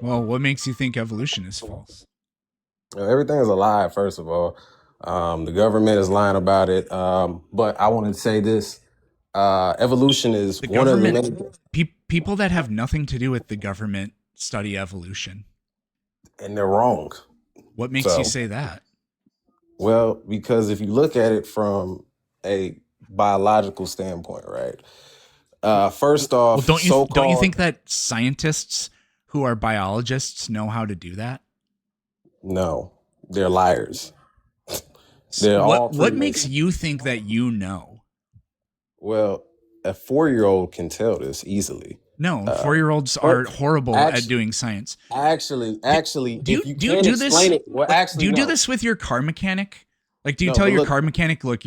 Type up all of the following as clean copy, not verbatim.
Well, what makes you think evolution is false? Everything is a lie, first of all. The government is lying about it. But I want to say this. Evolution is The one of the government, main, people that have nothing to do with the government study evolution. and they're wrong. What makes you So, say that? well, because if you look at it from a biological standpoint, right? First Well, off, don't you so-called think that scientists who are biologists know how to do that? no, they're liars. They're all What makes Freemasons. you think that you know? Well, a 4-year-old can tell this easily. No, Uh, 4-year-olds are but horrible at actually, doing science. actually, Do you if you do you can't do this? explain it, well, Like, do actually, you do no, this with your car mechanic? Like, do you no. tell But your look, car mechanic, look,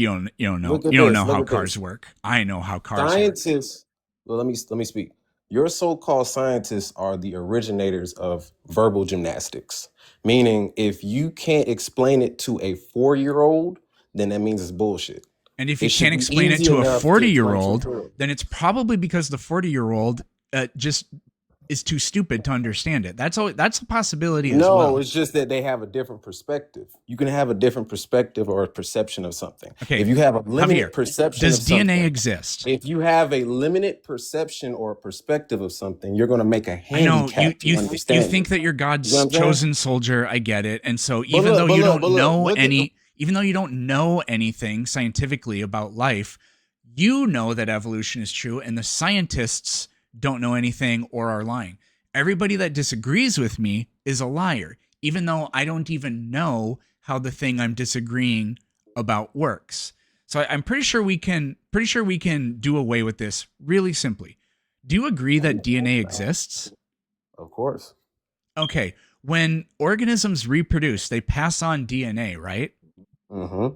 look at you don't this. know Look how at cars this. work. I know how cars work. Scientists. Well, let me speak. Your so-called scientists are the originators of verbal gymnastics. Meaning, if you can't explain it to a 4-year-old, then that means it's bullshit. And if It you should can't be explain it easy to a enough to explain to a 40-year-old, 4-year-old. then it's probably because the 40-year-old just is too stupid to understand it. That's a possibility as No, well. it's just that they have a different perspective. You can have a different perspective or a perception of something. Okay, If you have a Javier, limited perception does of DNA something, exist? if you have a limited perception or perspective of something, you're going to make a I know handicap to you understand it. think that you're You know what God's I'm saying? chosen soldier. I get it. And so But look, but look, but look, look at even though you don't know anything scientifically about life, you know that evolution is true, and the scientists don't know anything or are lying. Everybody that disagrees with me is a liar, even though I don't even know how the thing I'm disagreeing about works. So I'm pretty sure we can do away with this really simply. Do you agree that DNA exists? of course. Okay, when organisms reproduce, they pass on DNA, right? Hmm.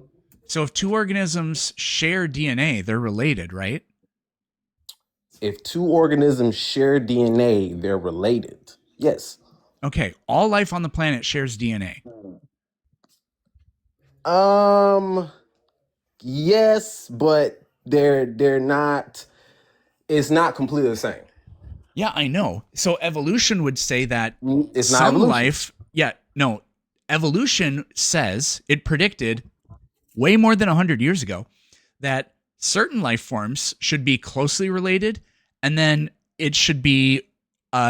So if two organisms share DNA, they're related, right? If two organisms share DNA, they're related. Yes. Okay, all life on the planet shares DNA. Um. Yes, but they're not. It's not completely the same. Yeah, I know. So evolution would say that It's not some evolution. life, yeah, no, evolution says it predicted way more than 100 years ago that certain life forms should be closely related, and then it should be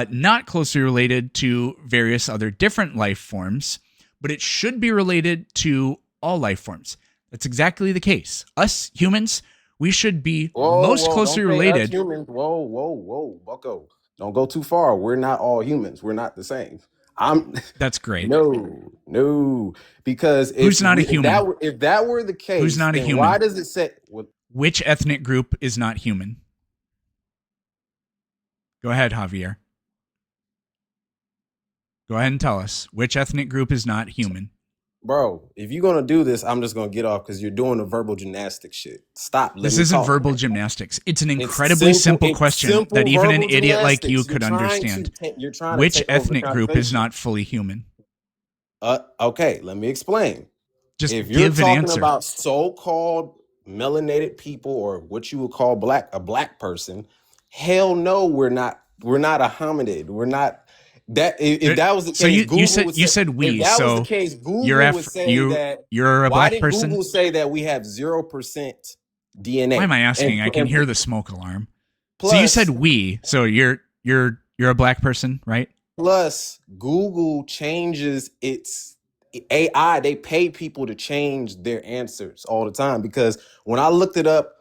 not closely related to various other different life forms, but it should be related to all life forms. That's exactly the case. Us humans, we should be Whoa, most whoa! closely Don't say us related. humans. Whoa, whoa, whoa, Bucko! Don't go too far. We're not all humans. We're not the same. I'm That's great. no, no. Because Who's not a human? if that were the Who's case, not a then why human? does it say? Well, Which ethnic group is not human? Go ahead, Javier. Go ahead and tell us which ethnic group is not human. bro, if you're gonna do this, I'm just gonna get off because you're doing the verbal gymnastics shit. Stop. Let This me isn't talk. verbal gymnastics. It's an It's incredibly simple. simple It's question that simple even an verbal idiot like you gymnastics. could understand. You're trying to Which take over the ethnic group is conversation. not fully human? Okay, let me explain. If Just you're give an talking answer. about so-called melanated people or what you would call a black person, hell no, we're not. We're not a hominid. We're not that. If that was the So case, Google would you say. said If we. that was the So case, Google would say that. you're a Why black did person? Google say that we have 0% Why am DNA? I asking? I can And hear the smoke alarm. So you said plus, we. So you're a black person, right? plus, Google changes its AI. They pay people to change their answers all the time because when I looked it up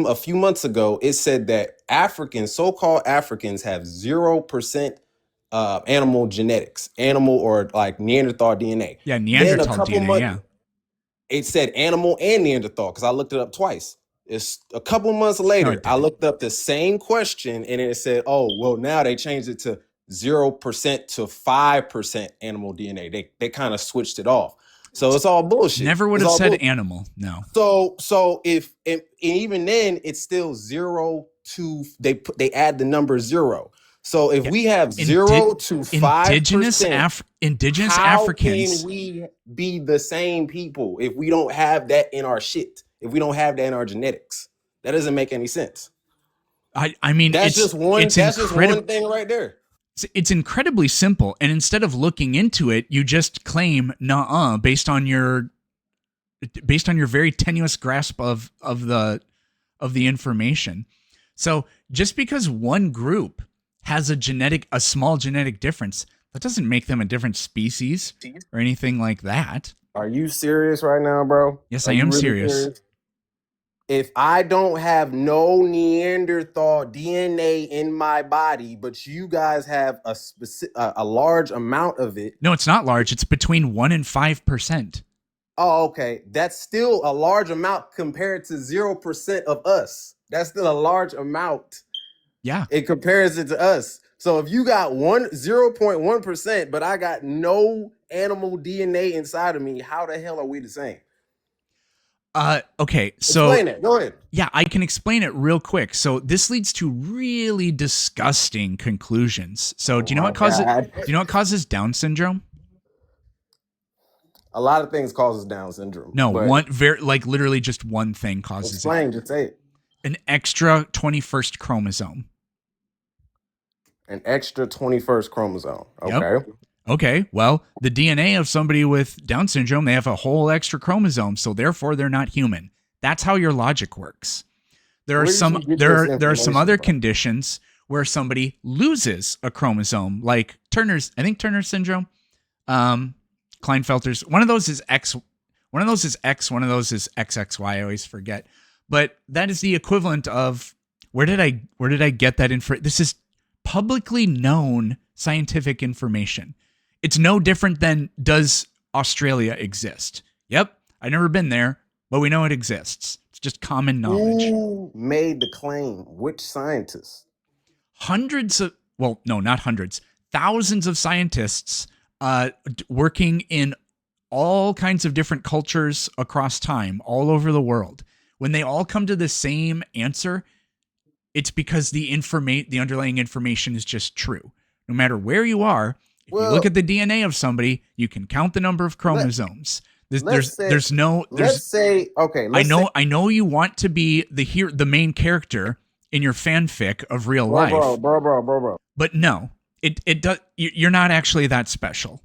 a few months ago, it said that so-called Africans have 0% animal genetics, animal or like Neanderthal DNA. Yeah, Then a Neanderthal couple DNA. months, Yeah. it said animal and Neanderthal because I looked it up twice. It's a couple months No, later, it I didn't. looked up the same question and it said, oh, well, now they changed it to 0% to 5% animal DNA. They kind of switched it off. So it's all bullshit. Never would It's have all said bullshit. animal. No. So if and even then it's still 0 to they add the number 0. So if Yeah. we have 0 to 5%, Indigenous how can Africans. we be the same people if we don't have that in our shit? If we don't have that in our genetics? That doesn't make any sense. I mean That's just one it's that's just one incredible. thing right there. It's incredibly simple. And instead of looking into it, you just claim nuh-uh based on your very tenuous grasp of the information. So just because one group has a small genetic difference, that doesn't make them a different species or anything like that. Are you serious right now, bro? Yes, Are I you am really serious. If I don't have no Neanderthal DNA in my body, but you guys have a large amount of it. No, it's not large. It's between 1% and 5%. Oh, okay. That's still a large amount compared to 0% of us. That's still a large amount. Yeah. It compares it to us. So if you got 0.1%, but I got no animal DNA inside of me, how the hell are we the same? Okay, so explain it. Go ahead. Yeah, I can explain it real quick. So this leads to really disgusting conclusions. So do you know what causes Down syndrome? A lot of things causes Down syndrome. No, literally just one thing causes it. Explain, just say it. An extra 21st chromosome. An extra 21st chromosome. Okay. Yep. Okay, well, the DNA of somebody with Down syndrome, they have a whole extra chromosome, so therefore they're not human. That's how your logic works. There are some other conditions where somebody loses a chromosome, like Turner's syndrome, Klinefelter's. One of those is X, one of those is X, one of those is XXY. I always forget. But that is the equivalent of where did I get that info? This is publicly known scientific information. It's no different than, does Australia exist? Yep, I've never been there, but we know it exists. It's just common knowledge. Who made the claim? Which scientists? Thousands of scientists working in all kinds of different cultures across time, all over the world. When they all come to the same answer, it's because the underlying information is just true. No matter where you are, if you look at the DNA of somebody, you can count the number of chromosomes. I know you want to be the main character in your fanfic of real life, bro. But no, it does. You're not actually that special.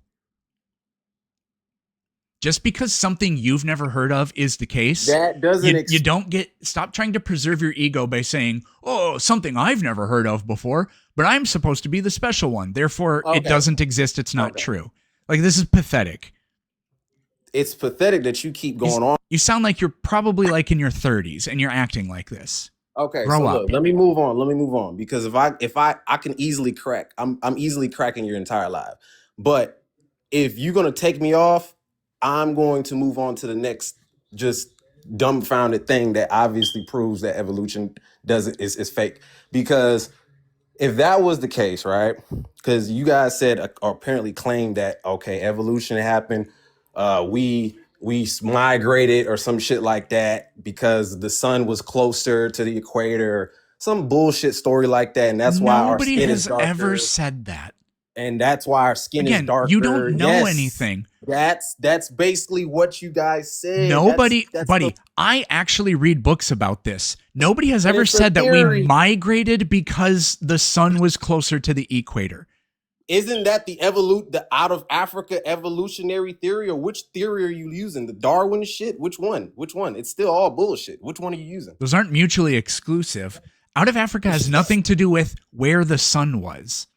Just because something you've never heard of is the case, that doesn't. You don't stop trying to preserve your ego by saying, "Oh, something I've never heard of before," but I'm supposed to be the special one. Therefore, it doesn't exist. It's not true. Like, this is pathetic. It's pathetic that you keep going on. You sound like you're probably like in your 30s and you're acting like this. Okay, grow up. Look, let me move on because if I can easily crack, I'm easily cracking your entire life. But if you're gonna take me off, I'm going to move on to the next just dumbfounded thing that obviously proves that evolution is fake. Because if that was the case, right? Because you guys said or apparently claimed that evolution happened. We migrated or some shit like that because the sun was closer to the equator, some bullshit story like that, and that's why our skin is darker. Nobody has ever said that. And that's why our skin is darker. You don't know anything. That's basically what you guys said. Buddy, I actually read books about this. Nobody has ever said that we migrated because the sun was closer to the equator. Isn't that the out of Africa evolutionary theory, or which theory are you using? The Darwin shit? Which one? It's still all bullshit. Which one are you using? Those aren't mutually exclusive. Out of Africa has nothing to do with where the sun was.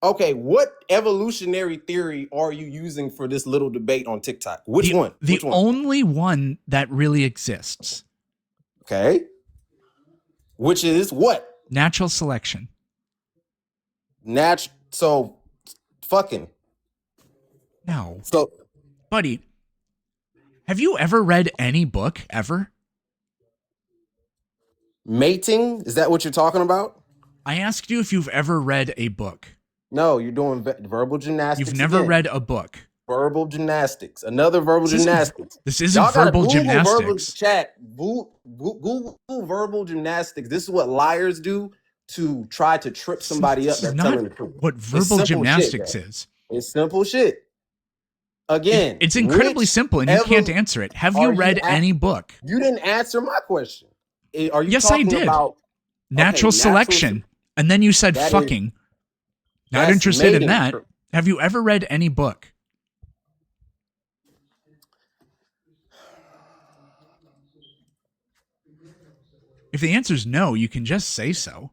Okay, what evolutionary theory are you using for this little debate on TikTok? Which one? The only one that really exists. Okay. Which is what? Natural selection. So, fucking. No. So, buddy, have you ever read any book ever? Mating? Is that what you're talking about? I asked you if you've ever read a book. No, you're doing verbal gymnastics. You've never read a book. Verbal gymnastics. Another verbal gymnastics. This isn't verbal gymnastics. Google verbal gymnastics. This is what liars do to try to trip somebody up. That's not what verbal gymnastics is. It's simple shit. Again, it's incredibly simple, and you can't answer it. Have you read any book? You didn't answer my question. Are you? Yes, I did. Natural selection, and then you said fucking. Not That's interested in mating. that. Have you ever read any book? If the answer is no, you can just say so.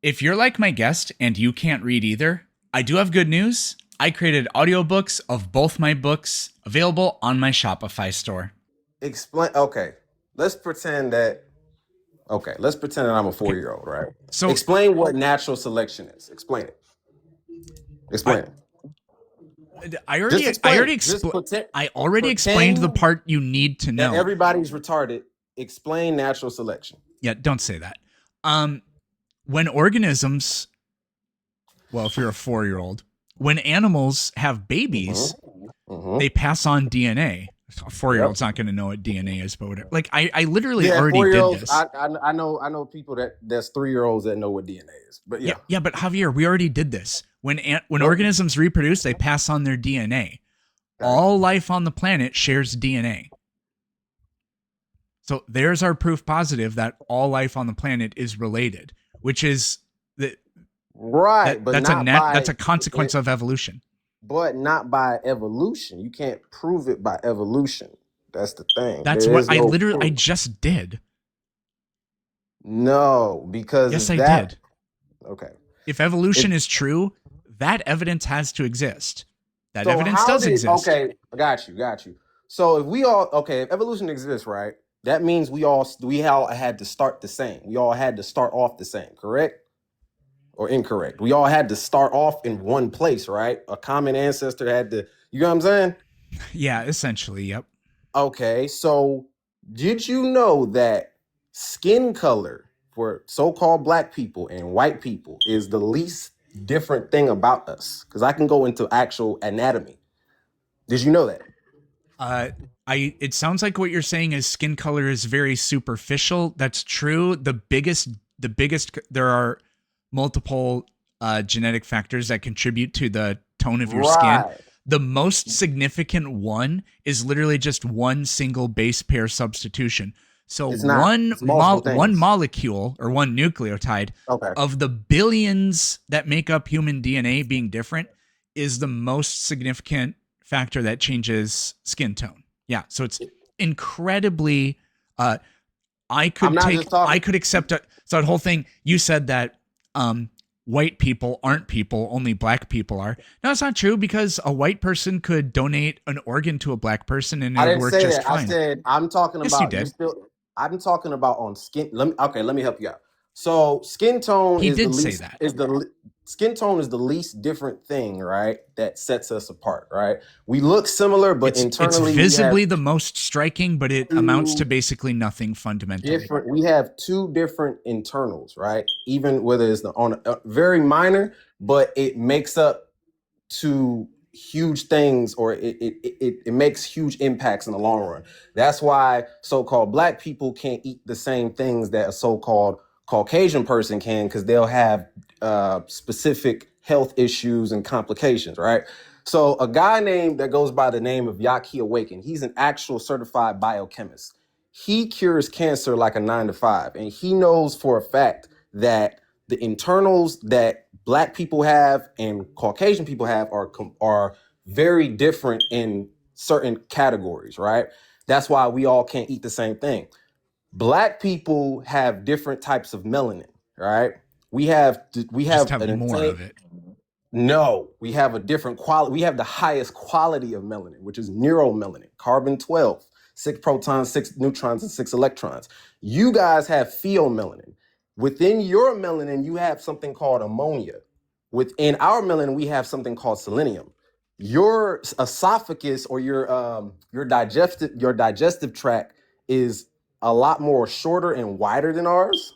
If you're like my guest and you can't read either, I do have good news. I created audiobooks of both my books available on my Shopify store. Explain. Okay, let's pretend that. Okay, let's pretend that I'm a Okay. 4-year-old, right? So Explain what natural selection is. Explain it. I Explain it. I Just already I explain already it. Just I already explained the pretend part you need to that know. everybody's retarded. Explain natural selection. Yeah, don't say that. Um when organisms, well, if you're a 4-year-old, when animals have babies, Mm-hmm. Mm-hmm. they pass on DNA. A 4-year-old's Yep. not going to know what DNA is, but whatever. Like I literally Yeah, already 4 year did olds. this. I know people that's 3-year-olds that know what DNA is. But Yeah, yeah. yeah, but Javier, we already did this. When What? organisms reproduce, they pass on their DNA. Okay. All life on the planet shares DNA. So there's our proof positive that all life on the planet is related, which is that Right, but not that's by a consequence it, of evolution. but not by evolution. You can't prove it by evolution. That's the thing. That's There what is no I proof. just did. No, because Yes, if I that did. okay. If If evolution is true, that evidence has to exist. That so evidence how does did exist. okay, got you. So if we all okay, if evolution exists, right? That means we all had to start the same. We all had to start off the same, correct? Or incorrect. We all had to start off in one place, right? A common ancestor had to, you know what I'm saying? Yeah, essentially, yep. Okay, so did you know that skin color for so-called black people and white people is the least different thing about us? Because I can go into actual anatomy. Did you know that? Uh, it sounds like what you're saying is skin color is very superficial. That's true. The biggest there are multiple genetic factors that contribute to the tone of your skin. Right. The most significant one is literally just one single base pair substitution. So It's not. It's multiple one things. molecule or one nucleotide Okay. of the billions that make up human DNA being different is the most significant factor that changes skin tone. Yeah, so it's incredibly. Uh, I'm not just I talking. could accept it. So that whole thing you said that white people aren't people, only black people are. No, that's not true because a white person could donate an organ to a black person and it I would didn't work say just that. I fine. said I'm talking Yes, you about you did. still. I'm talking about on skin. Let me help you out. So skin tone He is the did say least that. is the le- skin tone is the least different thing, right? That sets us apart, right? We look similar, but It's internally we have visibly the most striking, but it amounts to two basically nothing fundamentally. different. We have two different internals, right? Even whether it's on a very minor, but it makes up to huge things, or it makes huge impacts in the long run. That's why so-called black people can't eat the same things that a so-called Caucasian person can, because they'll have specific health issues and complications, right? So a guy named that goes by the name of Yaki Awaken, he's an actual certified biochemist. He cures cancer like a 9 to 5, and he knows for a fact that the internals that black people have and Caucasian people have are very different in certain categories, right? That's why we all can't eat the same thing. Black people have different types of melanin, right? We Just have have an more insane of it. no, we have a different quality. We have the highest quality of melanin, which is neuromelanin, carbon 12, 6 protons, 6 neutrons, and 6 electrons. You guys have pheomelanin. Within your melanin, you have something called ammonia. Within our melanin, we have something called selenium. Your esophagus or your digestive tract is a lot more shorter and wider than ours.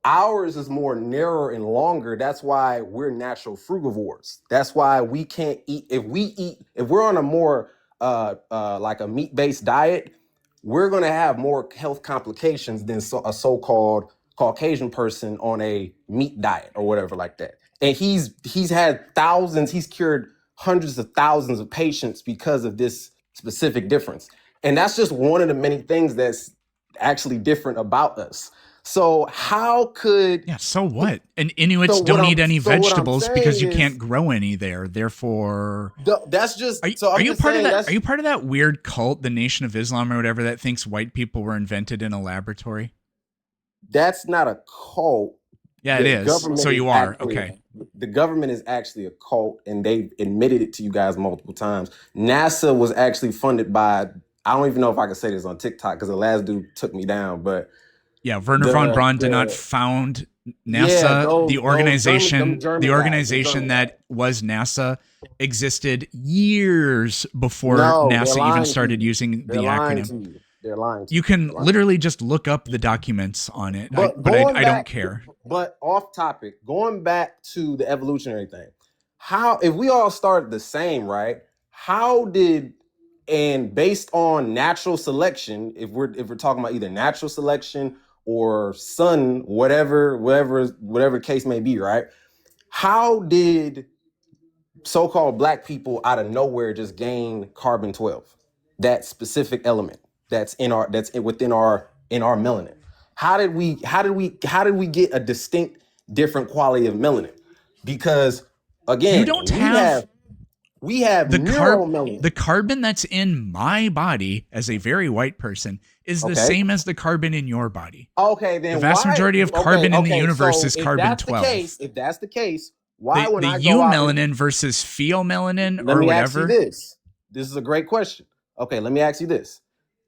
Ours is more narrow and longer. That's why we're natural frugivores. That's why we can't eat. If we're on a more like a meat-based diet, we're gonna have more health complications than a so-called Caucasian person on a meat diet or whatever like that. And he's had thousands, he's cured hundreds of thousands of patients because of this specific difference. And that's just one of the many things that's actually different about us. So how could Yeah, so what? And Inuits don't eat any vegetables because you can't grow any there. Therefore, that's just are I'm you just part of saying that? that's Are you part of that weird cult, the Nation of Islam or whatever, that thinks white people were invented in a laboratory? not a cult. Yeah, it The is. government So is you are. actually Okay. the government is actually a cult, and they've admitted it to you guys multiple times. NASA was actually funded by, I don't even know if I can say this on TikTok because the last dude took me down, but Yeah, Werner von Braun did not found NASA. The organization that was NASA existed years before no, they're NASA even lying to started you. using They're the lying acronym. to you. They're lying to You you. can literally just look up the documents on it. But I don't care. But off topic, going back to the evolutionary thing, how, if we all started the same, right? How did, and based on natural selection, if we're talking about either natural selection or sun, whatever case may be, right? How did so-called black people out of nowhere just gain carbon 12, that specific element that's within our melanin? How did we get a distinct different quality of melanin? Because You again, don't have we have neuromelanin. the carbon that's in my body as a very white person is the same as the carbon in your body. Okay, then the vast majority of carbon in the universe is carbon 12. If that's the case, why when I the go out eumelanin versus pheomelanin let or me whatever? ask you this. This is a great question. Okay, let me ask you this.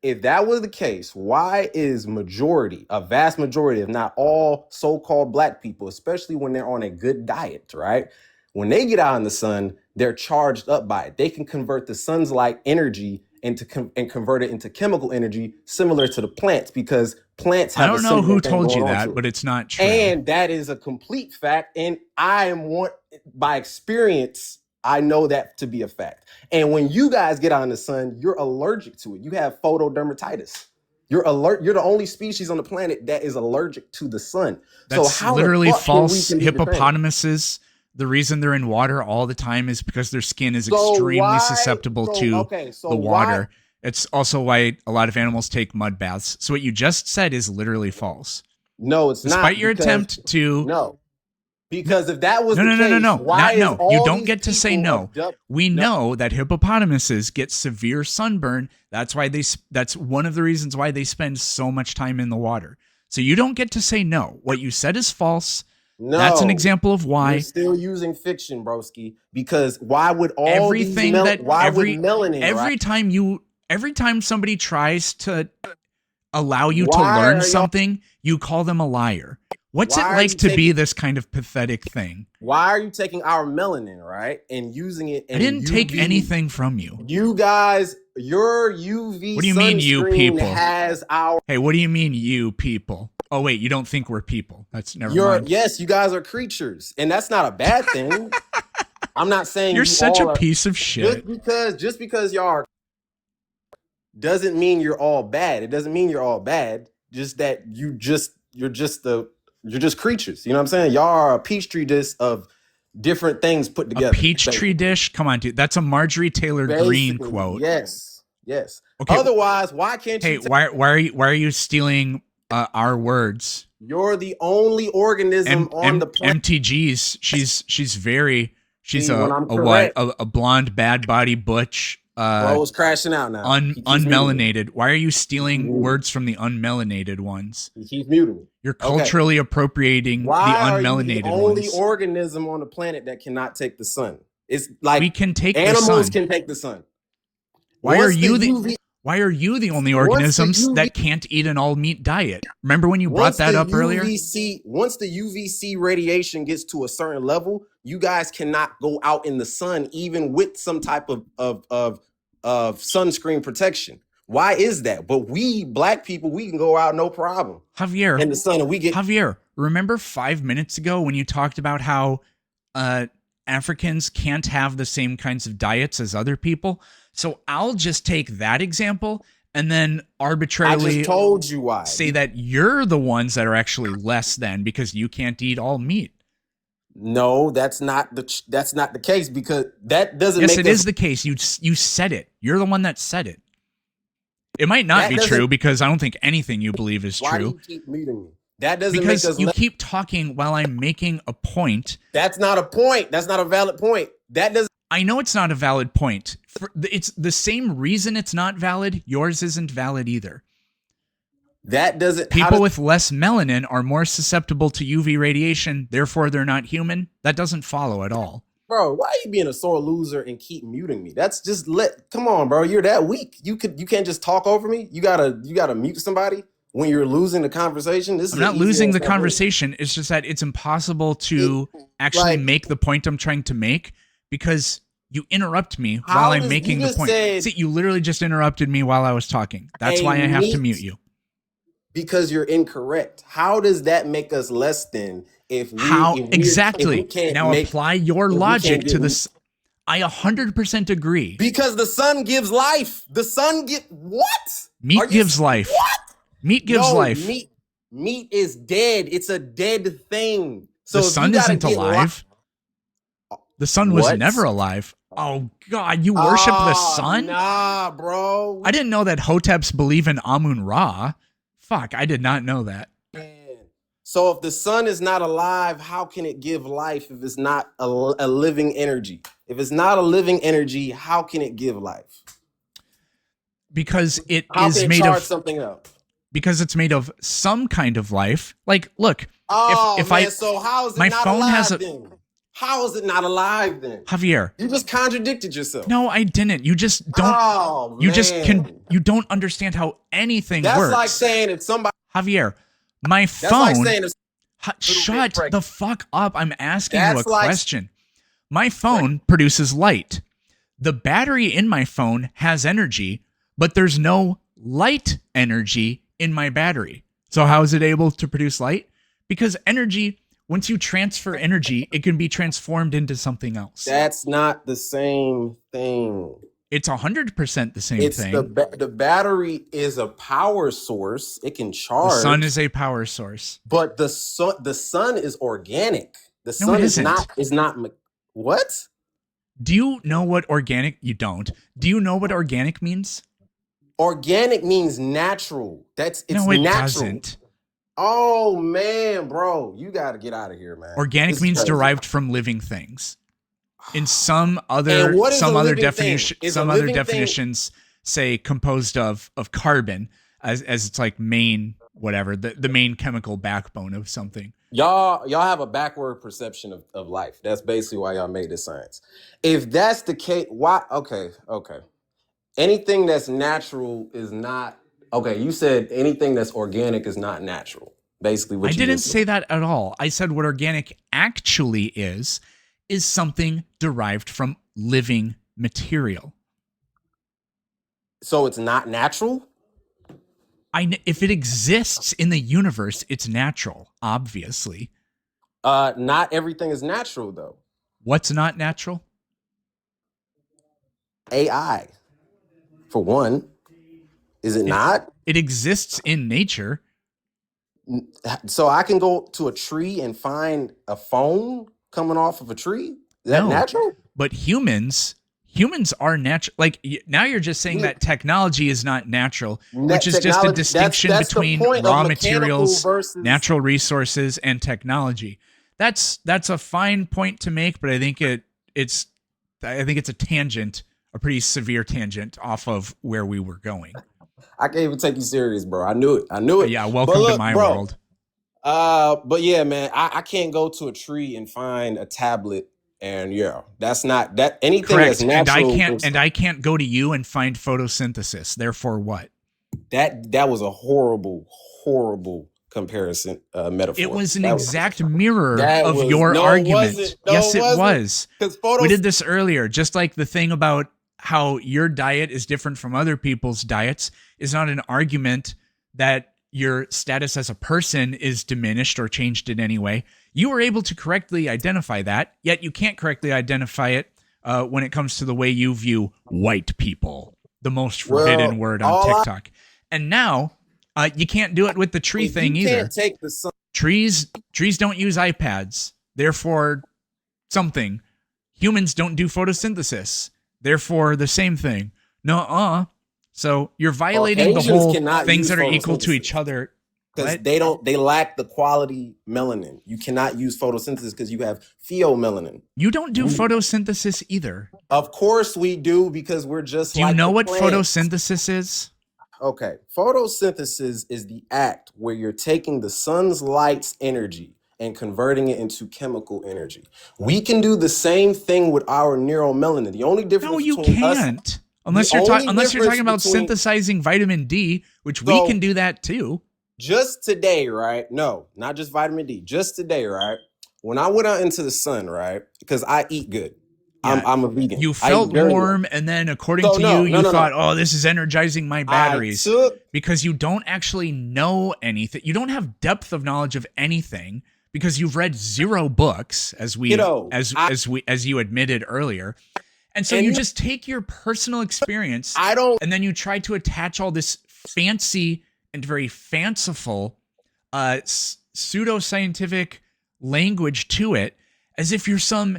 If that was the case, why is a vast majority, if not all so-called black people, especially when they're on a good diet, right? When they get out in the sun, they're charged up by it. They can convert the sun's light energy and convert it into chemical energy similar to the plants, because plants have I don't know who told you that, but it's not true. And that is a complete fact. And by experience, I know that to be a fact. And when you guys get out in the sun, you're allergic to it. You have photodermatitis. You're the only species on the planet that is allergic to the sun. That's so how literally false. Hippopotamuses, the reason they're in water all the time is because their skin is extremely susceptible to the water. It's also why a lot of animals take mud baths. So what you just said is literally false. No, it's not. Despite your attempt to... No. Because if that was no, you don't get to say no. We know that hippopotamuses get severe sunburn. That's one of the reasons why they spend so much time in the water. So you don't get to say no. What you said is false. No, that's an example of why. You're still using fiction, broski. Because why would all melanin? Every time somebody tries to allow you to learn something, you call them a liar. What's it like to be this kind of pathetic thing? Why are you taking our melanin, right, and using it? I didn't take anything from you. You guys, your UV. What do you mean, you people? Hey, what do you mean, you people? Oh wait, you don't think we're people? That's never mind. Yes, you guys are creatures, and that's not a bad thing. I'm not saying you're such a piece of shit. Just because y'all are doesn't mean you're all bad. It doesn't mean you're all bad. Just that you're just creatures. You know what I'm saying? Y'all are a petri dish of different things put together. A peachtree dish? Come on, dude. That's a Marjorie Taylor Greene quote. Yes. Okay. Otherwise, why can't you? Hey, why are you stealing our words? You're the only organism on the planet. MTG's. She's a blonde, bad body butch. Bro's crashing out now. Unmelanated. Why are you stealing words from the unmelanated ones? He keeps muting me. You're culturally appropriating the unmelanated ones. Why are you the only organism on the planet that cannot take the sun? It's like we can take animals the sun. Can take the sun. Why are you the only organisms that can't eat an all meat diet? Remember when you brought that up earlier? Once the UVC radiation gets to a certain level, you guys cannot go out in the sun even with some type of sunscreen protection. Why is that? But we black people, we can go out no problem. Javier, in the sun, and we get Javier. Remember 5 minutes ago when you talked about how Africans can't have the same kinds of diets as other people? So I'll just take that example and then arbitrarily I just told you why. Say that you're the ones that are actually less than because you can't eat all meat. No, that's not the case, because that doesn't make it is the case. You said it. You're the one that said it. It might not be true because I don't think anything you believe is true. Why do you keep muting me? That doesn't make Because us you keep talking while I'm making a point. That's not a point. That's not a valid point. That doesn't. I know it's not a valid point. It's the same reason it's not valid. Yours isn't valid either. That doesn't. People with less melanin are more susceptible to UV radiation, therefore they're not human. That doesn't follow at all. Bro, why are you being a sore loser and keep muting me? That's just come on, bro. You're that weak. You can't just talk over me. You gotta mute somebody when you're losing the conversation. I'm not losing the conversation. It's just that it's impossible to actually make the point I'm trying to make because you interrupt me while I'm making the point. See, you literally just interrupted me while I was talking. That's why I have to mute you. Because you're incorrect. How does that make us less than if we now apply your logic to this? I 100% agree. Because the sun gives life. The sun what? Meat gives life. What? Meat gives life. Meat is dead. It's a dead thing. So the sun isn't alive. The sun was never alive. Oh God, you worship the sun? Nah, bro. I didn't know that Hoteps believe in Amun-Ra. Fuck, I did not know that. Man. So if the sun is not alive, how can it give life if it's not a living energy? If it's not a living energy, how can it give life? Because is made of something else. Because it's made of some kind of life. Like, look, so how is it not alive then? How is it not alive then? Javier, you just contradicted yourself. No, I didn't. You just don't. You don't understand how anything works. That's like saying if somebody. Javier, my phone. That's like saying shut the fuck up. I'm asking you a question. My phone produces light. The battery in my phone has energy, but there's no light energy in my battery. So how is it able to produce light? Because energy. Once you transfer energy, it can be transformed into something else. That's not the same thing. It's 100% the same thing. The battery is a power source. It can charge. The sun is a power source. But the sun is organic. The sun is not. What? Do you know what organic? You don't. Do you know what organic means? Organic means natural. It's natural. It doesn't. Oh man, bro, you got to get out of here, man. Organic means derived from living things. In some other definitions say composed of carbon as it's like main whatever, the main chemical backbone of something. Y'all have a backward perception of life. That's basically why y'all made this science. If that's the case, why? Okay. Anything that's natural is not. Okay, you said anything that's organic is not natural. Basically, what I didn't say that at all. I said what organic actually is something derived from living material. So it's not natural? If it exists in the universe, it's natural, obviously. Not everything is natural, though. What's not natural? AI, for one. Is it not? It exists in nature. So I can go to a tree and find a phone coming off of a tree? Is that natural? But humans are natural. Like now you're just saying that technology is not natural, which is just a distinction between raw materials, natural resources, and technology. That's a fine point to make, but I think it's a tangent, a pretty severe tangent off of where we were going. I can't even take you serious, bro. I knew it. Yeah, welcome to my world. But yeah, man, I can't go to a tree and find a tablet, and that's not that anything Correct. that's natural. And I can't go to you and find photosynthesis. Therefore, what? That was a horrible comparison metaphor. It was an exact mirror of your argument. Yes, it was. We did this earlier, just like the thing about how your diet is different from other people's diets is not an argument that your status as a person is diminished or changed in any way. You were able to correctly identify that, yet you can't correctly identify it when it comes to the way you view white people, the most forbidden word on TikTok. And now you can't do it with the tree thing either. Can't take the sun. Trees don't use iPads, therefore something. Humans don't do photosynthesis. Therefore, the same thing. No, So you're violating the whole things that are equal to each other. because What? they lack the quality melanin. You cannot use photosynthesis because you have pheomelanin. You don't do photosynthesis either. Of course we do, because we're just Do you like know the what plants. photosynthesis is? Okay, photosynthesis is the act where you're taking the sun's light's energy and converting it into chemical energy. We can do the same thing with our neuromelanin. The only difference No, you between us, can't. the Unless you're only talking difference about between, synthesizing vitamin D, which we So- can do that too. just today, right? No, not just vitamin D. Just today, right? When I went out into the sun, right? Because I eat good. Yeah, I'm a vegan. You I eat felt very warm, well. and then according So to no, you, no, you no, thought, no. "Oh, this is energizing my batteries." I took Because you don't actually know anything. You don't have depth of knowledge of anything because you've read 0 books, as we Kiddo, as you admitted earlier. And so And you you- just take your personal experience I don't and then you try to attach all this fancy and very fanciful pseudoscientific language to it as if you're some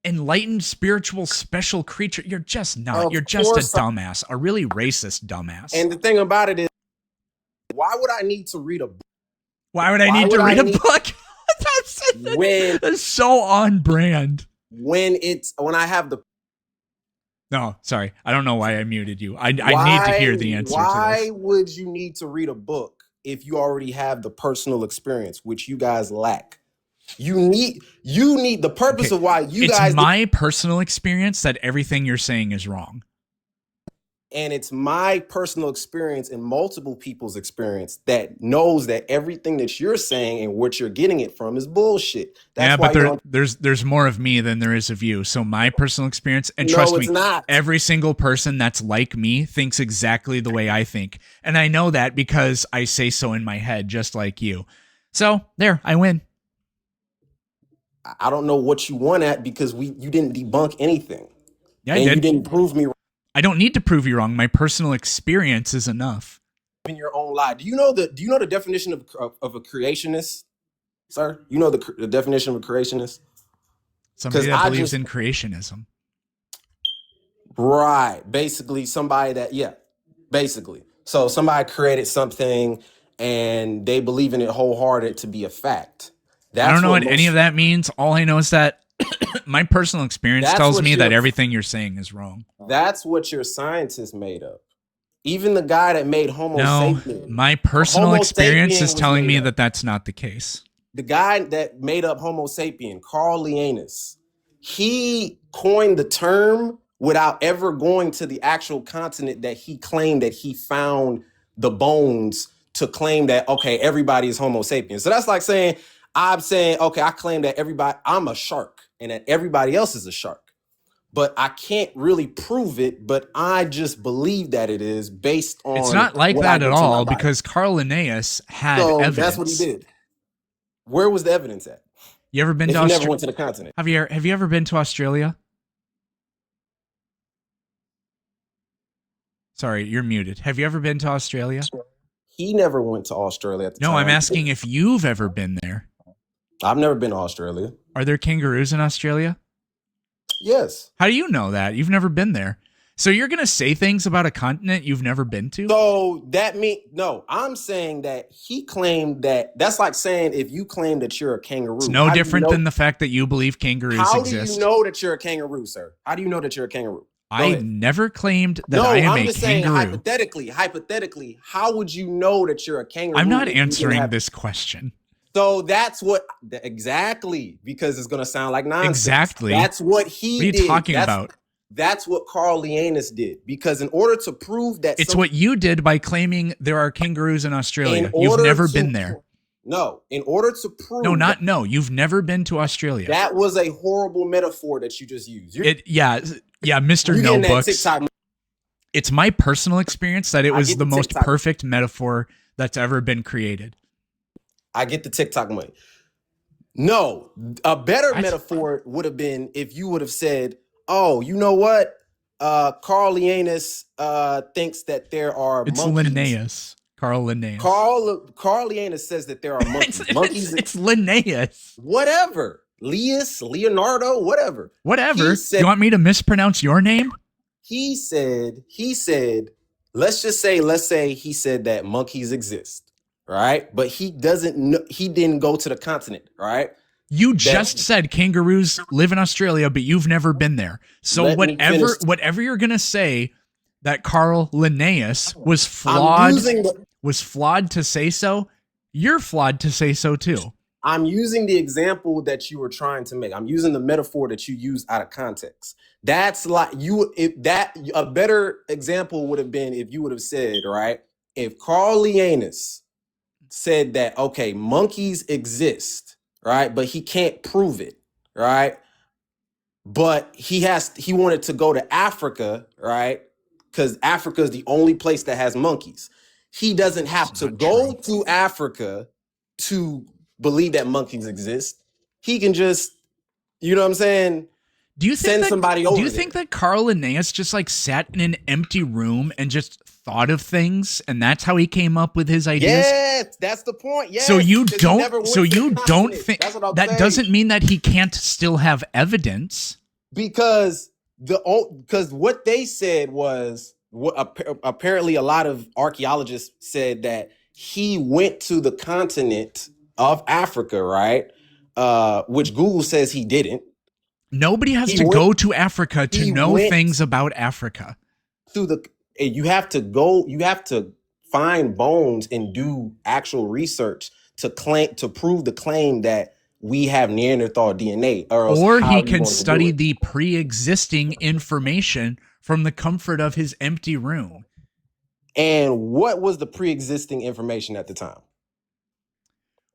enlightened spiritual special creature. You're just not. Of You're just a course I- dumbass, a really racist dumbass. And the thing about it is, why would I need to read a book Why would I why need to would I read a need- book? when That's so on brand. when I have the No, sorry. I don't know why I muted you. I need to why- hear the answer to Why this. would you need to read a book if you already have the personal experience, which you guys lack? You need the purpose Okay, of why you It's guys my personal experience that everything you're saying is wrong. and it's my personal experience and multiple people's experience that knows that everything that you're saying and what you're getting it from is bullshit. That's why you don't. there's more of me than there is of you. So my personal experience, and No, trust it's me, not. every single person that's like me thinks exactly the way I think. And I know that because I say so in my head, just like you. So there, I win. I don't know what you want at, because you didn't debunk anything. Yeah, I and did. you didn't prove me I don't need to prove you wrong. My personal experience is enough. in your own lie. Do you know the definition of a creationist, sir? You know the definition of a creationist? Somebody 'Cause that I believes just- in creationism. Right. Basically, somebody that, yeah, basically. So somebody created something and they believe in it wholehearted to be a fact. I don't know what any most- of that means. All I know is that my personal experience That's tells what me that you're- everything you're saying is wrong. That's what your scientists made up. Even the guy that made Homo No, sapien. my personal Homo experience sapien is was telling made me up. that that's not the case. The guy that made up Homo sapien, Carl Linnaeus, he coined the term without ever going to the actual continent that he claimed that he found the bones to claim that, okay, everybody is Homo sapiens. So that's like saying, I'm saying, okay, I claim that I'm a shark and that everybody else is a shark. But I can't really prove it, but I just believe that it is based on. It's not like what I that at do to my all body. because Carl Linnaeus had So evidence. that's what he did. Where was the evidence at? You ever been If to he never Australia? went to the continent. Javier, have you ever been to Australia? Sorry, you're muted. Have you ever been to Australia? He never went to Australia at the time. No, I'm asking if you've ever been there. I've never been to Australia. Are there kangaroos in Australia? Yes. How do you know that? You've never been there. So you're going to say things about a continent you've never been to? So that no, I'm saying that he claimed that's like saying if you claim that you're a kangaroo. It's no different than the fact that you believe kangaroos How exist. do you know that you're a kangaroo, sir? How do you know that you're a kangaroo? I never claimed that No, I am I'm a just saying kangaroo. hypothetically, how would you know that you're a kangaroo? I'm not if you didn't answering have- this question. So that's what exactly, because it's gonna sound like nonsense. Exactly. That's what he What are you did. talking about? That's what Carl Linnaeus did. Because in order to prove that It's what you did by claiming there are kangaroos in Australia. in You've order never to been there. No, in order to prove No, you've never been to Australia. that was a horrible metaphor that you just used. Yeah, Mr. You getting that Notebooks. TikTok. It's my personal experience that it I was get the the most TikTok. perfect metaphor that's ever been created. I get the TikTok money. No, a better What? metaphor would have been if you would have said, "Oh, you know what? Carl Linnaeus thinks that there are It's monkeys." Linnaeus. Carl Linnaeus. Carl Linnaeus says that there are monkeys. monkeys. It's Linnaeus. Whatever. Leonardo, whatever. Whatever. He said- You want me to mispronounce your name? He said, let's say he said that monkeys exist, right? But he doesn't know, he didn't go to the continent, right? You just said kangaroos live in Australia, but you've never been there. So Let me finish. whatever you're gonna say that Carl Linnaeus was flawed to say so, you're flawed to say so too. I'm using the example that you were trying to make. I'm using the metaphor that you used out of context. That's like a better example would have been if you would have said, right? If Carl Linnaeus said that, okay, monkeys exist, right? But he can't prove it, right? But he wanted to go to Africa, right? Because Africa is the only place that has monkeys. He doesn't have to go to Africa to believe that monkeys exist. He can just, you know what I'm saying? Send somebody over. Do you think that Carl Linnaeus just like sat in an empty room and just thought of things, and that's how he came up with his ideas? Yes, that's the point. Yes. So you don't think that doesn't mean that he can't still have evidence? Because what they said was, apparently a lot of archaeologists said that he went to the continent of Africa, right? Which Google says he didn't. Nobody has to go to Africa to know things about Africa. You have to find bones and do actual research to prove the claim that we have Neanderthal DNA. Or he can study the pre-existing information from the comfort of his empty room. And what was the pre-existing information at the time?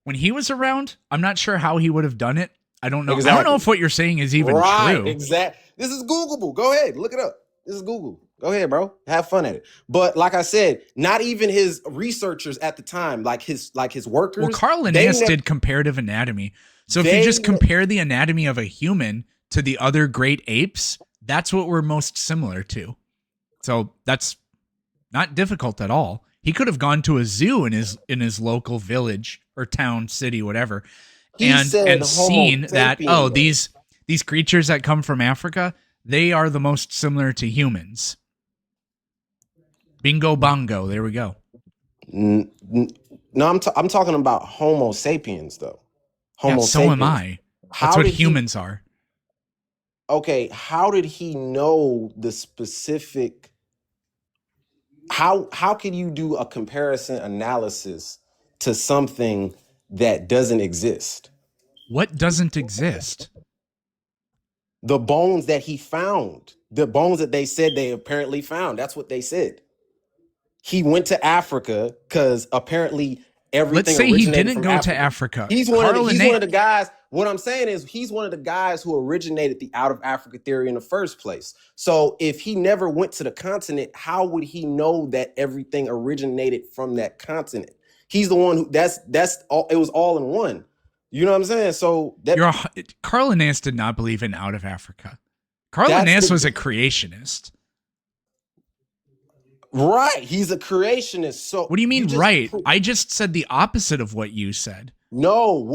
When he was around, I'm not sure how he would have done it. I don't know. Exactly. I don't know if what you're saying is even true. Exactly. This is Googleable. Go ahead. Look it up. This is Google. Go ahead, bro. Have fun at it. But like I said, not even his researchers at the time, like his workers. Well, Carl Linnaeus did comparative anatomy. So if you just compare the anatomy of a human to the other great apes, that's what we're most similar to. So that's not difficult at all. He could have gone to a zoo in his local village or town, city, whatever, and seen that, oh, these creatures that come from Africa, they are the most similar to humans. Bingo bongo. There we go. No, I'm talking about Homo sapiens, though. Homo sapiens. So am I. That's what humans are. Okay, how did he know the specific? How can you do a comparison analysis to something that doesn't exist? What doesn't exist? The bones that he found. The bones that they said they apparently found. That's what they said. He went to Africa because apparently everything. Let's say he didn't go to Africa. He's one of the guys. What I'm saying is he's one of the guys who originated the out of Africa theory in the first place. So if he never went to the continent, how would he know that everything originated from that continent? He's the one who that's all. It was all in one. You know what I'm saying? So Carl Linnaeus did not believe in out of Africa. Carl Linnaeus was a creationist. Right. He's a creationist. So what do you mean, right? I just said the opposite of what you said. No,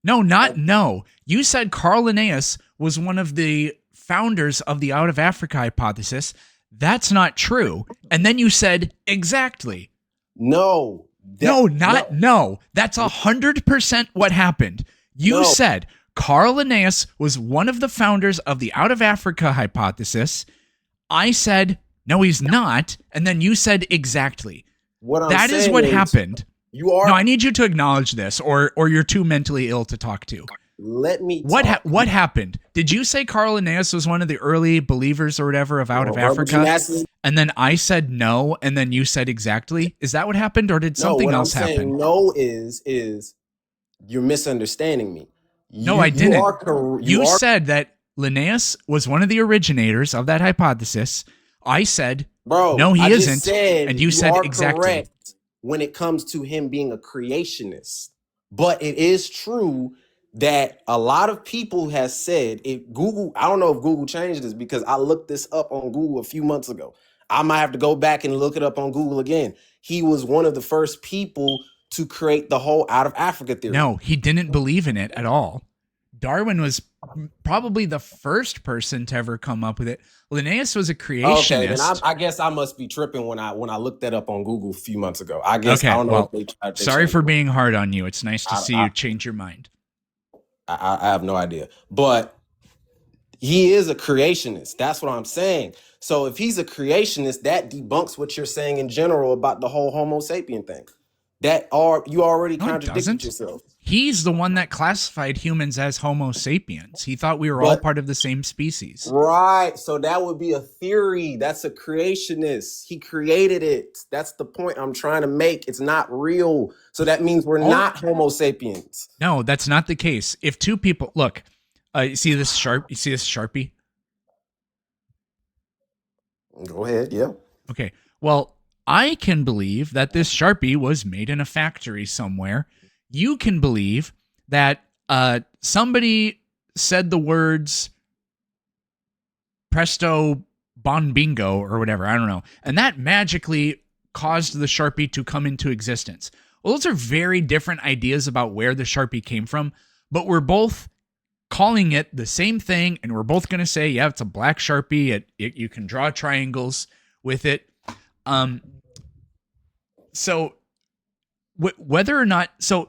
No. You said Carl Linnaeus was one of the founders of the out of Africa hypothesis. That's not true. And then you said exactly. No. No. That's 100% what happened. You said Carl Linnaeus was one of the founders of the out of Africa hypothesis. I said, no, he's not. And then you said exactly. That is what happened. No, I need you to acknowledge this, or you're too mentally ill to talk to. Let me. What happened? Did you say Carl Linnaeus was one of the early believers or whatever of out of Africa? And then I said no, and then you said exactly. Is that what happened, or did something else happen? No, is you're misunderstanding me. No, I didn't. You said that Linnaeus was one of the originators of that hypothesis. I said, no, he isn't. And you said exactly. Correct when it comes to him being a creationist. But it is true that a lot of people has said, Google, I don't know if Google changed this because I looked this up on Google a few months ago. I might have to go back and look it up on Google again. He was one of the first people to create the whole out of Africa theory. No, he didn't believe in it at all. Darwin was probably the first person to ever come up with it. Linnaeus was a Okay, then creationist. I guess I must be tripping when I looked that up on Google a few months ago. I guess I Okay, don't know if well, they sorry changed for it. being hard on you. It's nice to see I, you change your mind. I have no idea, but he is a creationist. That's what I'm saying. So if he's a creationist, that debunks what you're saying in general about the whole Homo sapien thing. You already No, it contradicted doesn't. yourself. He's the one that classified humans as Homo sapiens. He thought we were all But part of the same species. right, so that would be a theory. That's a creationist. He created it. That's the point I'm trying to make. It's not real. So that means we're Oh, not Homo sapiens. no, that's not the case. If two people look, you see this Sharpie? Go ahead. Yeah. Okay. Well, I can believe that this Sharpie was made in a factory somewhere. You can believe that somebody said the words presto bon bingo or whatever, I don't know, and that magically caused the Sharpie to come into existence. Well, those are very different ideas about where the Sharpie came from, but we're both calling it the same thing, and we're both going to say, yeah, it's a black Sharpie. You can draw triangles with it. So whether or not, so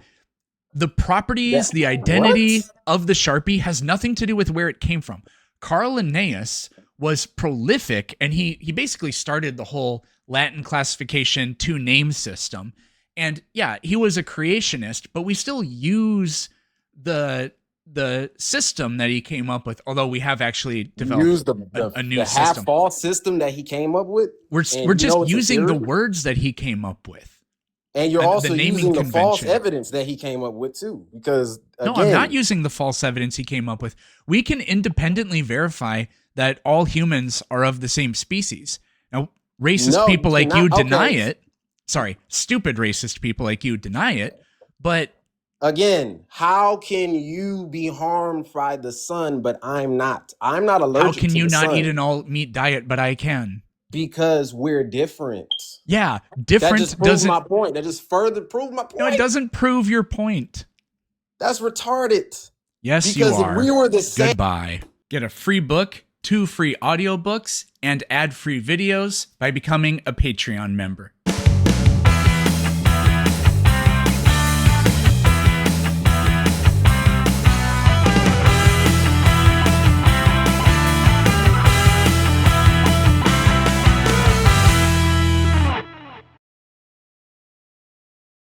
the properties, the identity What? of the Sharpie has nothing to do with where it came from. Carl Linnaeus was prolific, and he basically started the whole Latin classification to name system. And yeah, he was a creationist, but we still use the system that he came up with, although we have actually developed a new system. half-false system that he came up with. We're just using the words that he came up with. And you're also using the false convention. evidence that he came up with too. Because No, I'm not using the false evidence he came up with. We can independently verify that all humans are of the same species. Now, racist people like you deny it. Sorry, stupid racist people like you deny it. But again, how can you be harmed by the sun, but I'm not? I'm not allergic to the sun. How can you not eat an all-meat diet, but I can? Because we're different. Yeah, different that just proves my point. That just further proves my point. No, it doesn't prove your point. That's retarded. Yes, because you are. If we were the same. Goodbye. Get a free book, 2 free audiobooks, and ad-free videos by becoming a Patreon member.